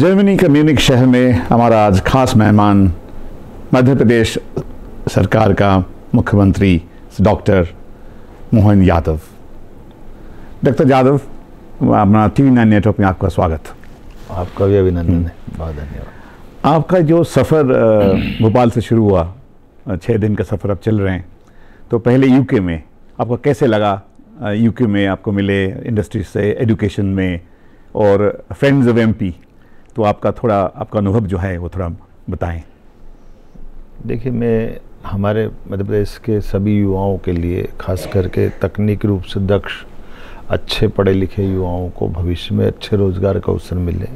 Germany के Munich शहर में हमारा आज खास मेहमान मध्य प्रदेश सरकार का मुख्यमंत्री डॉक्टर मोहन यादव। डॉक्टर यादव, अपना TV9 नेटवर्क में आपका स्वागत। आपका भी अभिनंदन है, बहुत धन्यवाद। आपका जो सफ़र भोपाल से शुरू हुआ, 6 दिन का सफ़र अब चल रहे हैं, तो पहले यूके में आपको कैसे लगा? यूके में आपको मिले इंडस्ट्री से, एजुकेशन में और फ्रेंड्स ऑफ MP, तो आपका अनुभव जो है वो थोड़ा बताएं। देखिए, मैं हमारे मध्य प्रदेश के सभी युवाओं के लिए, खास करके तकनीकी रूप से दक्ष, अच्छे पढ़े लिखे युवाओं को भविष्य में अच्छे रोजगार का अवसर मिले,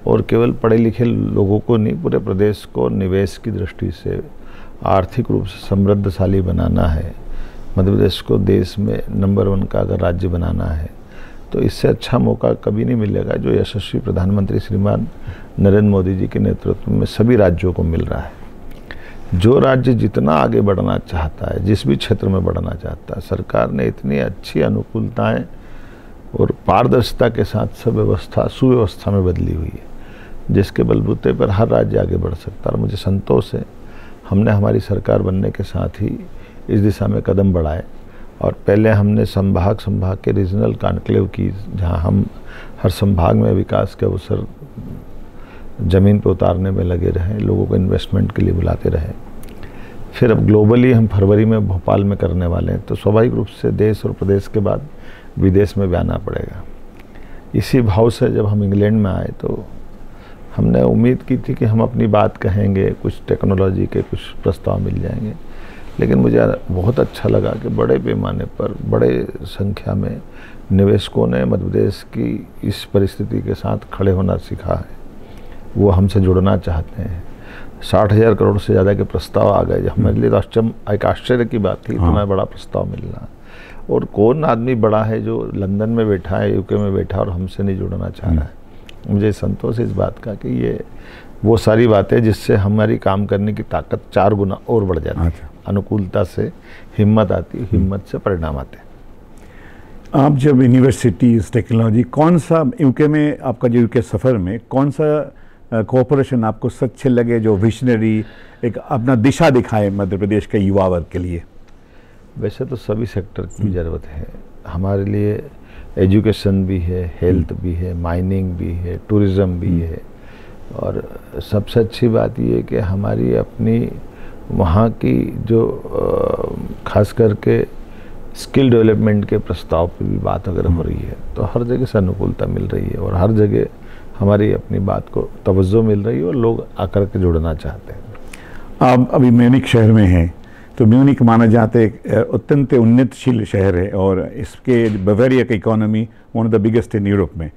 और केवल पढ़े लिखे लोगों को नहीं, पूरे प्रदेश को निवेश की दृष्टि से आर्थिक रूप से समृद्धशाली बनाना है। मध्य प्रदेश को देश में नंबर 1 का अगर राज्य बनाना है तो इससे अच्छा मौका कभी नहीं मिलेगा जो यशस्वी प्रधानमंत्री श्रीमान नरेंद्र मोदी जी के नेतृत्व में सभी राज्यों को मिल रहा है। जो राज्य जितना आगे बढ़ना चाहता है, जिस भी क्षेत्र में बढ़ना चाहता है, सरकार ने इतनी अच्छी अनुकूलताएं और पारदर्शिता के साथ सुव्यवस्था में बदली हुई है, जिसके बलबूते पर हर राज्य आगे बढ़ सकता है। और मुझे संतोष है, हमने हमारी सरकार बनने के साथ ही इस दिशा में कदम बढ़ाए। और पहले हमने संभाग के रीजनल कॉन्क्लेव की, जहां हम हर संभाग में विकास के अवसर ज़मीन पर उतारने में लगे रहे, लोगों को इन्वेस्टमेंट के लिए बुलाते रहे। फिर अब ग्लोबली हम फरवरी में भोपाल में करने वाले हैं, तो स्वाभाविक रूप से देश और प्रदेश के बाद विदेश में भी आना पड़ेगा। इसी भाव से जब हम इंग्लैंड में आए तो हमने उम्मीद की थी कि हम अपनी बात कहेंगे, कुछ टेक्नोलॉजी के कुछ प्रस्ताव मिल जाएंगे, लेकिन मुझे बहुत अच्छा लगा कि बड़े पैमाने पर, बड़े संख्या में निवेशकों ने मध्य प्रदेश की इस परिस्थिति के साथ खड़े होना सीखा है। वो हमसे जुड़ना चाहते हैं। 60,000 करोड़ से ज़्यादा के प्रस्ताव आ गए। हमारे लिए तो एक आश्चर्य की बात थी, इतना बड़ा प्रस्ताव मिलना। और कौन आदमी बड़ा है जो लंदन में बैठा है, यूके में बैठा और हमसे नहीं जुड़ना चाह रहा है। मुझे संतोष है इस बात का कि ये वो सारी बातें जिससे हमारी काम करने की ताकत 4 गुना और बढ़ जाती है। अनुकूलता से हिम्मत आती है, हिम्मत से परिणाम आते हैं। आप जब यूनिवर्सिटीज़, टेक्नोलॉजी, कौन सा यूके में आपका जो यूके सफ़र में कौन सा कोऑपरेशन आपको सच्चे लगे, जो विजनरी एक अपना दिशा दिखाए मध्य प्रदेश के युवा वर्ग के लिए? वैसे तो सभी सेक्टर की ज़रूरत है हमारे लिए। एजुकेशन भी है, हेल्थ भी है, माइनिंग भी है, टूरिज़्म भी है। और सबसे अच्छी बात यह है कि हमारी अपनी वहाँ की जो खास करके स्किल डेवलपमेंट के प्रस्ताव पे भी बात अगर हो रही है तो हर जगह से अनुकूलता मिल रही है, और हर जगह हमारी अपनी बात को तवज्जो मिल रही है और लोग आकर के जुड़ना चाहते हैं। आप अभी म्यूनिख शहर में हैं, तो म्यूनिख माना जाता है अत्यंत उन्नतशील शहर है, और इसके बवेरिया की economy one of the biggest in Europe में।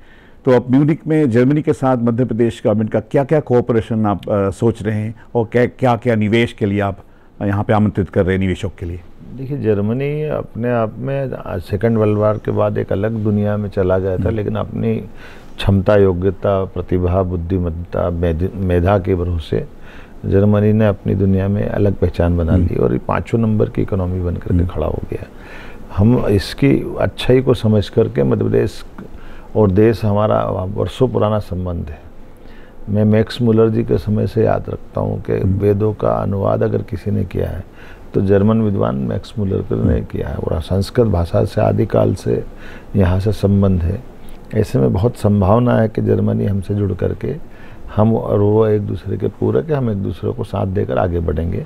तो अब म्यूनिख में जर्मनी के साथ मध्य प्रदेश गवर्नमेंट का क्या क्या कोऑपरेशन आप सोच रहे हैं, और क्या क्या निवेश के लिए आप यहाँ पे आमंत्रित कर रहे हैं निवेशकों के लिए? देखिए, जर्मनी अपने आप में सेकंड वर्ल्ड वॉर के बाद एक अलग दुनिया में चला गया था, लेकिन अपनी क्षमता, योग्यता, प्रतिभा, बुद्धिमत्ता, मेधा के भरोसे जर्मनी ने अपनी दुनिया में अलग पहचान बना ली और 5वें नंबर की इकोनॉमी बन करके खड़ा हो गया। हम इसकी अच्छाई को समझ करके मध्य प्रदेश और देश, हमारा वर्षों पुराना संबंध है। मैं मैक्स मुलर जी के समय से याद रखता हूँ कि वेदों का अनुवाद अगर किसी ने किया है तो जर्मन विद्वान मैक्स मुलर ने किया है, और संस्कृत भाषा से आदिकाल से यहाँ से संबंध है। ऐसे में बहुत संभावना है कि जर्मनी हमसे जुड़ करके हम और वो एक दूसरे के पूरक है, हम एक दूसरे को साथ देकर आगे बढ़ेंगे।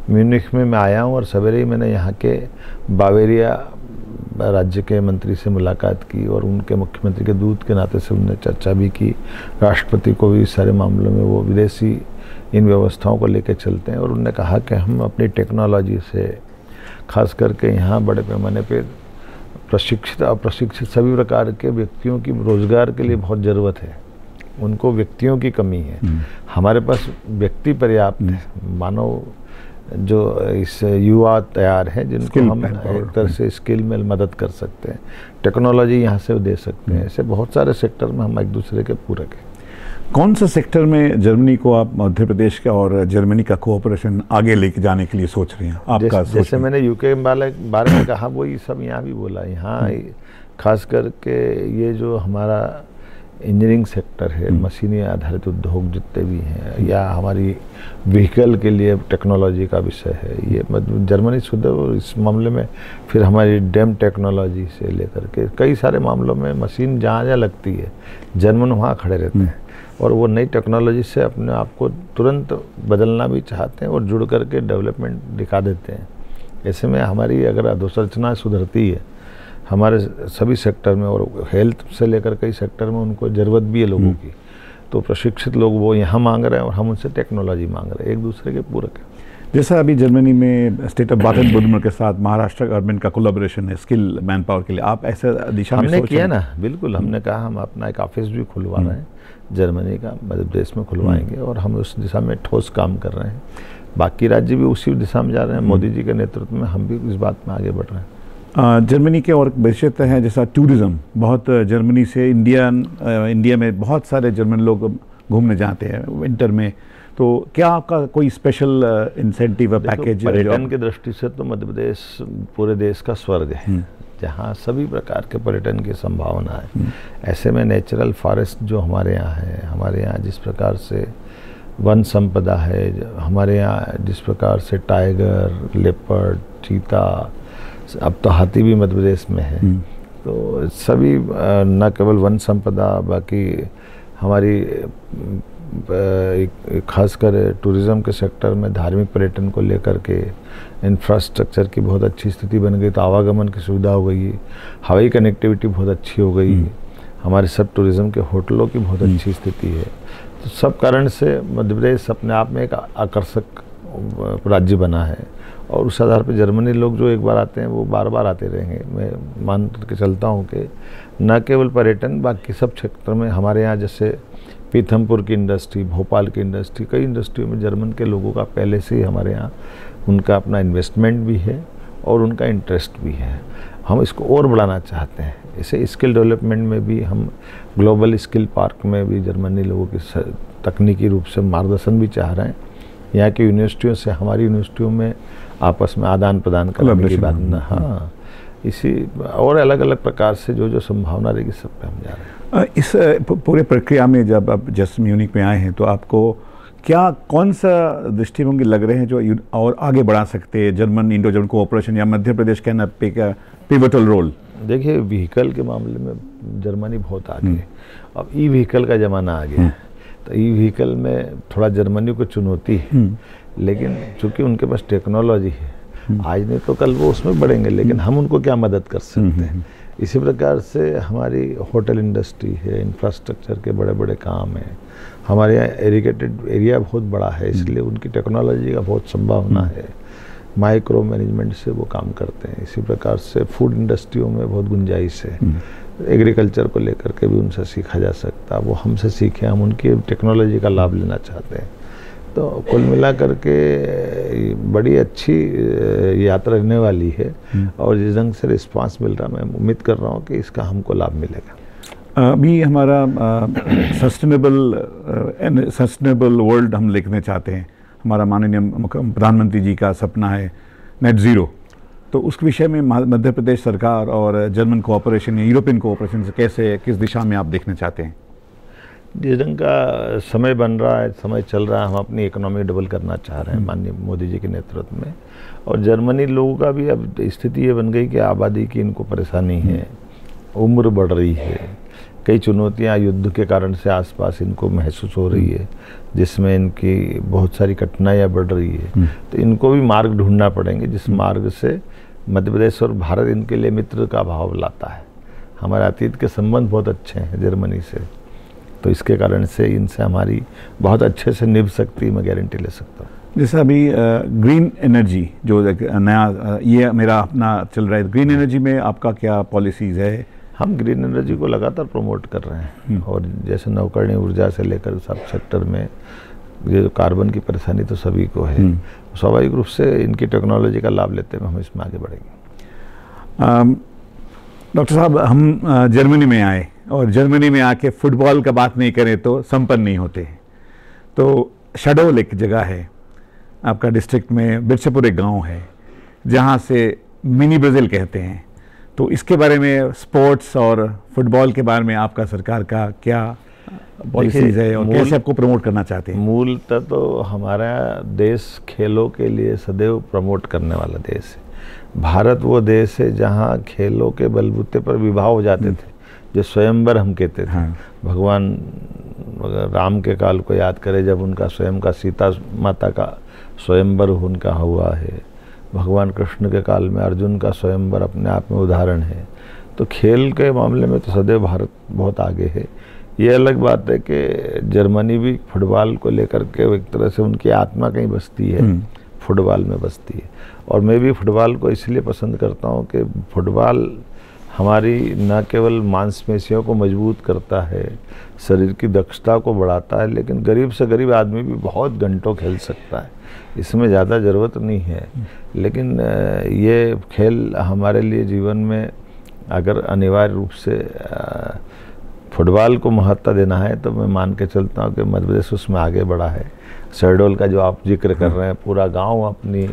म्यूनिख में मैं आया हूँ और सवेरे ही मैंने यहाँ के बावेरिया राज्य के मंत्री से मुलाकात की, और उनके मुख्यमंत्री के दूत के नाते से उन्होंने चर्चा भी की। राष्ट्रपति को भी सारे मामलों में वो विदेशी इन व्यवस्थाओं को लेकर चलते हैं, और उन्होंने कहा कि हम अपनी टेक्नोलॉजी से, खास करके यहाँ बड़े पैमाने पे प्रशिक्षित अप्रशिक्षित सभी प्रकार के व्यक्तियों की रोजगार के लिए बहुत ज़रूरत है। उनको व्यक्तियों की कमी है, हमारे पास व्यक्ति पर्याप्त है, मानव जो इस युवा तैयार हैं जिनको हम एक तरह से स्किल में मदद कर सकते हैं, टेक्नोलॉजी यहाँ से दे सकते हैं। ऐसे बहुत सारे सेक्टर में हम एक दूसरे के पूरक हैं। कौन सा सेक्टर में जर्मनी को आप मध्य प्रदेश का और जर्मनी का कोऑपरेशन आगे लेके जाने के लिए सोच रहे हैं? आपका जैसे मैंने यूके बारे में कहा, वही सब यहाँ भी बोला। यहाँ खास करके ये जो हमारा इंजीनियरिंग सेक्टर है, मशीनी आधारित उद्योग जितने भी हैं, या हमारी व्हीकल के लिए टेक्नोलॉजी का विषय है, ये मतलब जर्मनी शुद्ध। और इस मामले में फिर हमारी डैम टेक्नोलॉजी से लेकर के कई सारे मामलों में मशीन जहाँ जहाँ लगती है जर्मन वहाँ खड़े रहते हैं, और वो नई टेक्नोलॉजी से अपने आप को तुरंत बदलना भी चाहते हैं और जुड़ करके डेवलपमेंट दिखा देते हैं। ऐसे में हमारी अगर अधोसंरचना सुधरती है हमारे सभी सेक्टर में, और हेल्थ से लेकर कई सेक्टर में उनको ज़रूरत भी है लोगों की, तो प्रशिक्षित लोग वो यहाँ मांग रहे हैं और हम उनसे टेक्नोलॉजी मांग रहे हैं, एक दूसरे के पूरक है। जैसा अभी जर्मनी में स्टेट ऑफ बाden-württemberg के साथ महाराष्ट्र गवर्नमेंट का कोलैबोरेशन है स्किल मैन पावर के लिए, आप ऐसा दिशा में हमने किया ना, बिल्कुल हमने कहा हम अपना एक ऑफिस भी खुलवा रहे हैं जर्मनी का, मध्य प्रदेश में खुलवाएंगे, और हम उस दिशा में ठोस काम कर रहे हैं। बाकी राज्य भी उसी दिशा में जा रहे हैं, मोदी जी के नेतृत्व में हम भी इस बात में आगे बढ़ रहे हैं। जर्मनी के और विशेषता है जैसा टूरिज़्म, बहुत जर्मनी से इंडिया में बहुत सारे जर्मन लोग घूमने जाते हैं विंटर में, तो क्या आपका कोई स्पेशल इंसेंटिव पैकेज? पर्यटन की दृष्टि से तो मध्य प्रदेश पूरे देश का स्वर्ग है, जहाँ सभी प्रकार के पर्यटन की संभावना है। ऐसे में नेचुरल फॉरेस्ट जो हमारे यहाँ है, हमारे यहाँ जिस प्रकार से वन संपदा है, हमारे यहाँ जिस प्रकार से टाइगर, लेपर्ड, चीता, अब तो हाथी भी मध्य प्रदेश में है, तो सभी न केवल वन संपदा, बाकी हमारी खासकर टूरिज़्म के सेक्टर में धार्मिक पर्यटन को लेकर के इंफ्रास्ट्रक्चर की बहुत अच्छी स्थिति बन गई, तो आवागमन की सुविधा हो गई, हवाई कनेक्टिविटी बहुत अच्छी हो गई, हमारे सब टूरिज़्म के होटलों की बहुत अच्छी स्थिति है। तो सब कारण से मध्य प्रदेश अपने आप में एक आकर्षक राज्य बना है, और उस आधार पर जर्मनी लोग जो एक बार आते हैं वो बार बार आते रहेंगे। मैं मान के चलता हूँ कि न केवल पर्यटन, बाकी सब क्षेत्र में हमारे यहाँ जैसे पीथमपुर की इंडस्ट्री, भोपाल की इंडस्ट्री, कई इंडस्ट्रियों में जर्मन के लोगों का पहले से ही हमारे यहाँ उनका अपना इन्वेस्टमेंट भी है और उनका इंटरेस्ट भी है। हम इसको और बढ़ाना चाहते हैं। इसे स्किल डेवलपमेंट में भी हम ग्लोबल स्किल पार्क में भी जर्मनी लोगों की तकनीकी रूप से मार्गदर्शन भी चाह रहे हैं। यहाँ की यूनिवर्सिटियों से हमारी यूनिवर्सिटियों में आपस में आदान प्रदान करने की बात ना, हाँ, इसी और अलग अलग प्रकार से जो जो संभावना रहेगी सब पे हम जा रहे हैं। इस पूरे प्रक्रिया में जब आप जस्ट म्यूनिक में आए हैं तो आपको क्या कौन सा दृष्टिभंगी लग रहे हैं जो और आगे बढ़ा सकते हैं जर्मन इंडो जर्मन कोऑपरेशन या मध्य प्रदेश के ना पिवटल रोल? देखिए, व्हीकल के मामले में जर्मनी बहुत आगे है। अब ई व्हीकल का ज़माना आ गया है, तो ई व्हीकल में थोड़ा जर्मनी को चुनौती है, लेकिन चूँकि उनके पास टेक्नोलॉजी है, आज नहीं तो कल वो उसमें बढ़ेंगे, लेकिन हम उनको क्या मदद कर सकते हैं। इसी प्रकार से हमारी होटल इंडस्ट्री है, इंफ्रास्ट्रक्चर के बड़े बड़े काम हैं, हमारे यहाँ एरिगेटेड एरिया बहुत बड़ा है, इसलिए उनकी टेक्नोलॉजी का बहुत संभावना है। माइक्रो मैनेजमेंट से वो काम करते हैं। इसी प्रकार से फूड इंडस्ट्रियों में बहुत गुंजाइश है। एग्रीकल्चर को लेकर के भी उनसे सीखा जा सकता है, वो हमसे सीखें, हम उनकी टेक्नोलॉजी का लाभ लेना चाहते हैं। तो कुल मिलाकर के बड़ी अच्छी यात्रा रहने वाली है, और जिस ढंग से रिस्पांस मिल रहा है, मैं उम्मीद कर रहा हूँ कि इसका हमको लाभ मिलेगा। अभी हमारा सस्टेनेबल वर्ल्ड हम लिखने चाहते हैं। हमारा माननीय प्रधानमंत्री जी का सपना है नेट ज़ीरो, तो उस विषय में मध्य प्रदेश सरकार और जर्मन कोऑपरेशन या यूरोपियन कोऑपरेशन से कैसे, किस दिशा में आप देखना चाहते हैं? जिस ढंग का समय बन रहा है, समय चल रहा है, हम अपनी इकोनॉमी डबल करना चाह रहे हैं माननीय मोदी जी के नेतृत्व में। और जर्मनी लोगों का भी अब स्थिति ये बन गई कि आबादी की इनको परेशानी है, उम्र बढ़ रही है, कई चुनौतियां युद्ध के कारण से आसपास इनको महसूस हो रही है, जिसमें इनकी बहुत सारी कठिनाइयाँ बढ़ रही है। तो इनको भी मार्ग ढूंढना पड़ेंगे जिस मार्ग से मध्य प्रदेश और भारत इनके लिए मित्र का भाव लाता है। हमारे अतीत के संबंध बहुत अच्छे हैं जर्मनी से, तो इसके कारण से इनसे हमारी बहुत अच्छे से निभ सकती, मैं गारंटी ले सकता हूँ। जैसे अभी ग्रीन एनर्जी जो नया ये मेरा अपना चल रहा है, ग्रीन एनर्जी में आपका क्या पॉलिसीज़ है? हम ग्रीन एनर्जी को लगातार प्रमोट कर रहे हैं, और जैसे नवकरणीय ऊर्जा से लेकर सब सेक्टर में ये कार्बन की परेशानी तो सभी को है, स्वाभाविक रूप से इनकी टेक्नोलॉजी का लाभ लेते हुए हम इसमें आगे बढ़ेंगे। डॉक्टर साहब, हम जर्मनी में आए और जर्मनी में आके फुटबॉल का बात नहीं करें तो संपन्न नहीं होते। तो शडोल एक जगह है आपका डिस्ट्रिक्ट में, बिरछपुर एक गाँव है जहाँ से मिनी ब्राज़ील कहते हैं। तो इसके बारे में, स्पोर्ट्स और फुटबॉल के बारे में आपका सरकार का क्या पॉलिसीज है और कैसे आपको प्रमोट करना चाहते हैं? मूलतः तो हमारा देश खेलों के लिए सदैव प्रमोट करने वाला देश है। भारत वो देश है जहाँ खेलों के बलबूते पर विवाह हो जाते थे, जो स्वयंवर हम कहते थे। हाँ। भगवान राम के काल को याद करें, जब उनका स्वयं का सीता माता का स्वयंवर उनका हुआ है। भगवान कृष्ण के काल में अर्जुन का स्वयंवर अपने आप में उदाहरण है। तो खेल के मामले में तो सदैव भारत बहुत आगे है। ये अलग बात है कि जर्मनी भी फुटबॉल को लेकर के एक तरह से उनकी आत्मा कहीं बसती है, फुटबॉल में बसती है। और मैं भी फुटबॉल को इसलिए पसंद करता हूँ कि फुटबॉल हमारी न केवल मांसपेशियों को मजबूत करता है, शरीर की दक्षता को बढ़ाता है, लेकिन गरीब से गरीब आदमी भी बहुत घंटों खेल सकता है, इसमें ज़्यादा ज़रूरत नहीं है। लेकिन ये खेल हमारे लिए जीवन में अगर अनिवार्य रूप से फुटबॉल को महत्ता देना है तो मैं मान के चलता हूँ कि मध्य प्रदेश उसमें आगे बढ़ा है। शहडोल का जो आप जिक्र कर रहे हैं, पूरा गांव अपनी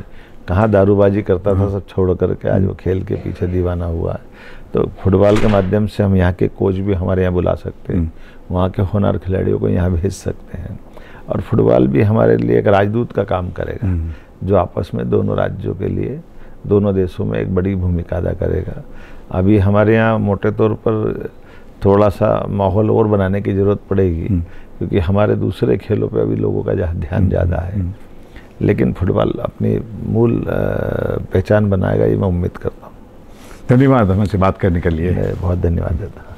कहाँ दारूबाजी करता था सब छोड़ करके आज वो खेल के पीछे दीवाना हुआ है। तो फुटबॉल के माध्यम से हम यहाँ के कोच भी हमारे यहाँ बुला सकते हैं, वहाँ के होनहार खिलाड़ियों को यहाँ भेज सकते हैं। और फुटबॉल भी हमारे लिए एक राजदूत का काम करेगा, जो आपस में दोनों राज्यों के लिए, दोनों देशों में एक बड़ी भूमिका अदा करेगा। अभी हमारे यहाँ मोटे तौर पर थोड़ा सा माहौल और बनाने की ज़रूरत पड़ेगी, क्योंकि हमारे दूसरे खेलों पे अभी लोगों का ध्यान ज़्यादा है। लेकिन फुटबॉल अपनी मूल पहचान बनाएगा, ये मैं उम्मीद करता हूँ। धन्यवाद हमसे बात करने के लिए। मैं बहुत धन्यवाद देता हूँ।